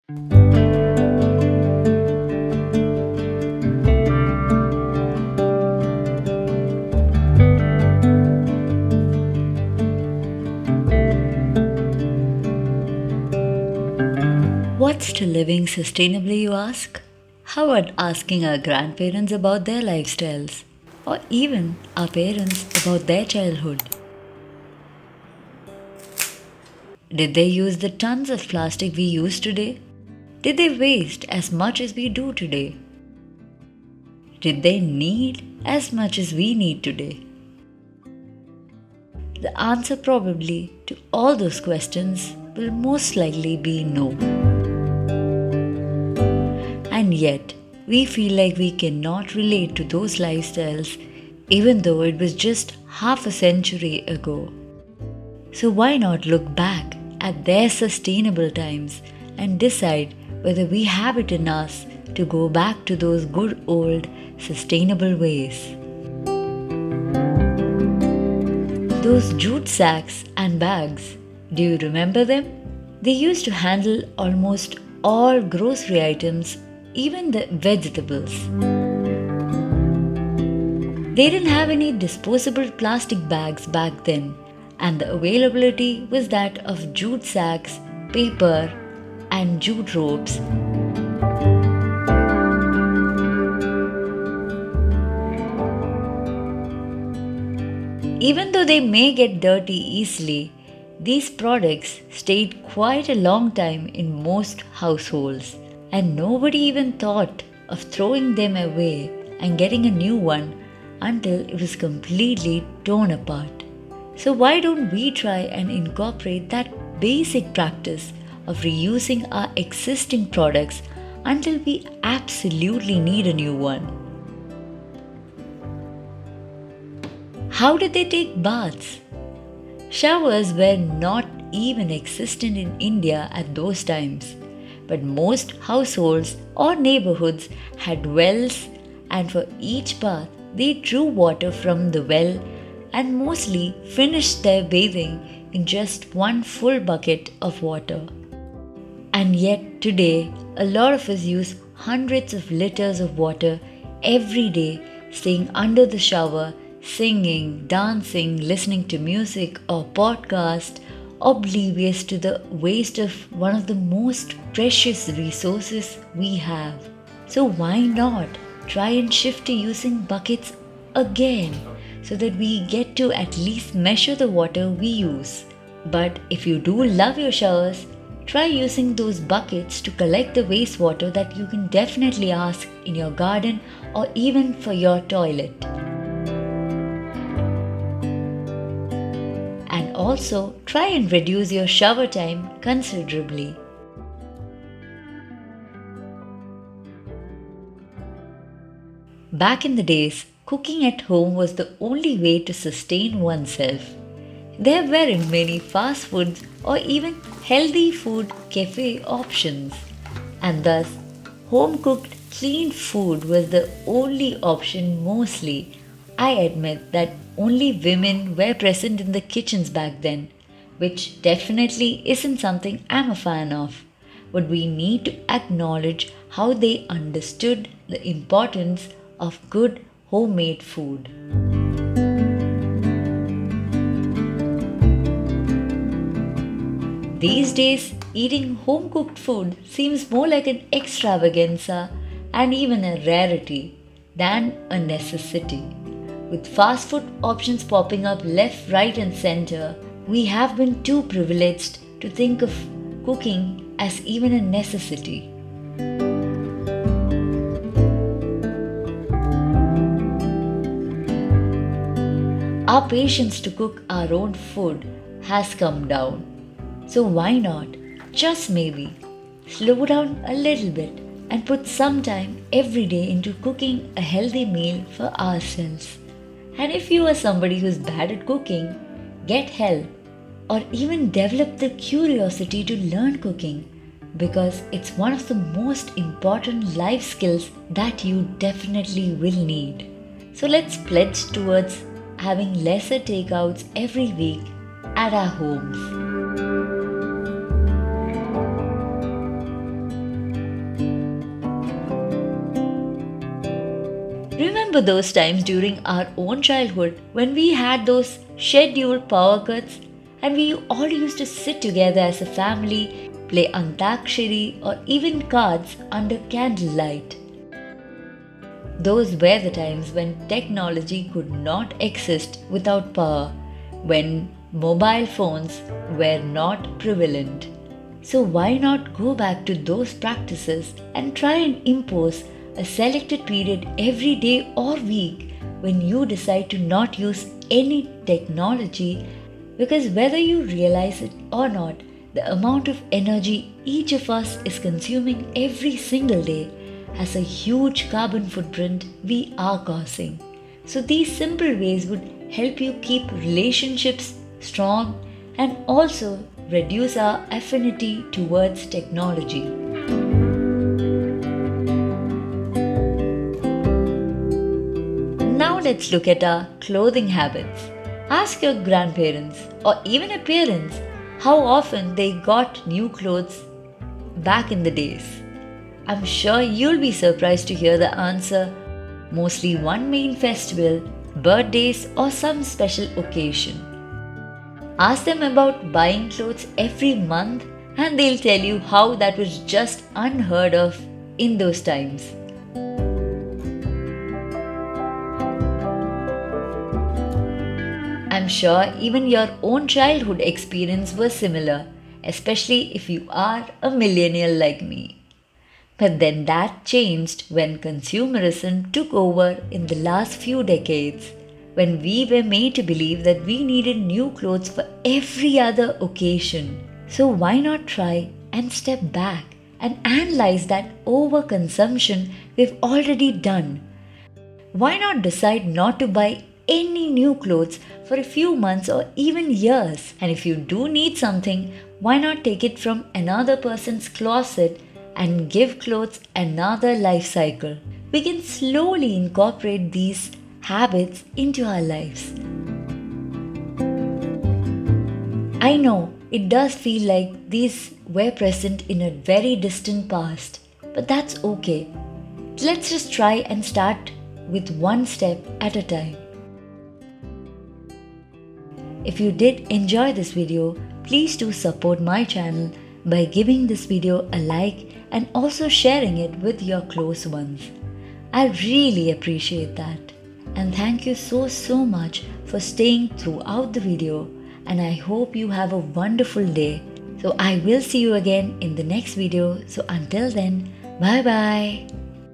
What's to living sustainably, you ask? How about asking our grandparents about their lifestyles? Or even our parents about their childhood? Did they use the tons of plastic we use today? Did they waste as much as we do today? Did they need as much as we need today? The answer probably to all those questions will most likely be no. And yet, we feel like we cannot relate to those lifestyles even though it was just half a century ago. So why not look back at their sustainable times and decide whether we have it in us to go back to those good old sustainable ways? Those jute sacks and bags, do you remember them? They used to handle almost all grocery items, even the vegetables. They didn't have any disposable plastic bags back then, and the availability was that of jute sacks, paper, and jute ropes. Even though they may get dirty easily, these products stayed quite a long time in most households, and nobody even thought of throwing them away and getting a new one until it was completely torn apart. So why don't we try and incorporate that basic practice of reusing our existing products until we absolutely need a new one? How did they take baths? Showers were not even existent in India at those times, but most households or neighborhoods had wells, and for each bath they drew water from the well and mostly finished their bathing in just one full bucket of water. And yet today, a lot of us use hundreds of liters of water every day, staying under the shower, singing, dancing, listening to music or podcast, oblivious to the waste of one of the most precious resources we have. So why not try and shift to using buckets again so that we get to at least measure the water we use? But if you do love your showers, try using those buckets to collect the wastewater that you can definitely ask in your garden or even for your toilet. And also try and reduce your shower time considerably. Back in the days, cooking at home was the only way to sustain oneself. There weren't many fast foods or even healthy food cafe options, and thus home cooked clean food was the only option mostly. I admit that only women were present in the kitchens back then, which definitely isn't something I'm a fan of. But we need to acknowledge how they understood the importance of good homemade food. These days, eating home cooked food seems more like an extravaganza and even a rarity than a necessity. With fast food options popping up left, right, and center, we have been too privileged to think of cooking as even a necessity. Our patience to cook our own food has come down. So why not, just maybe, slow down a little bit and put some time every day into cooking a healthy meal for ourselves. And if you are somebody who's bad at cooking, get help or even develop the curiosity to learn cooking, because it's one of the most important life skills that you definitely will need. So let's pledge towards having lesser takeouts every week at our homes. remember those times during our own childhood when we had those scheduled power cuts and we all used to sit together as a family, play Antakshari or even cards under candlelight. Those were the times when technology could not exist without power, when mobile phones were not prevalent. So why not go back to those practices and try and impose a selected period every day or week when you decide to not use any technology, because whether you realize it or not, the amount of energy each of us is consuming every single day has a huge carbon footprint we are causing. So these simple ways would help you keep relationships strong and also reduce our affinity towards technology. Now let's look at our clothing habits. Ask your grandparents or even your parents how often they got new clothes back in the days. I'm sure you'll be surprised to hear the answer: mostly one main festival, birthdays, or some special occasion. Ask them about buying clothes every month and they'll tell you how that was just unheard of in those times. I'm sure even your own childhood experience was similar, especially if you are a millennial like me. But then that changed when consumerism took over in the last few decades, when we were made to believe that we needed new clothes for every other occasion. So why not try and step back and analyze that overconsumption we've already done? Why not decide not to buy any new clothes for a few months or even years? And if you do need something, why not take it from another person's closet and give clothes another life cycle? We can slowly incorporate these habits into our lives. I know it does feel like these were present in a very distant past, but that's okay. Let's just try and start with one step at a time. If you did enjoy this video, please do support my channel by giving this video a like and also sharing it with your close ones. I really appreciate that. And thank you so much for staying throughout the video, and I hope you have a wonderful day. So I will see you again in the next video. So until then, bye bye.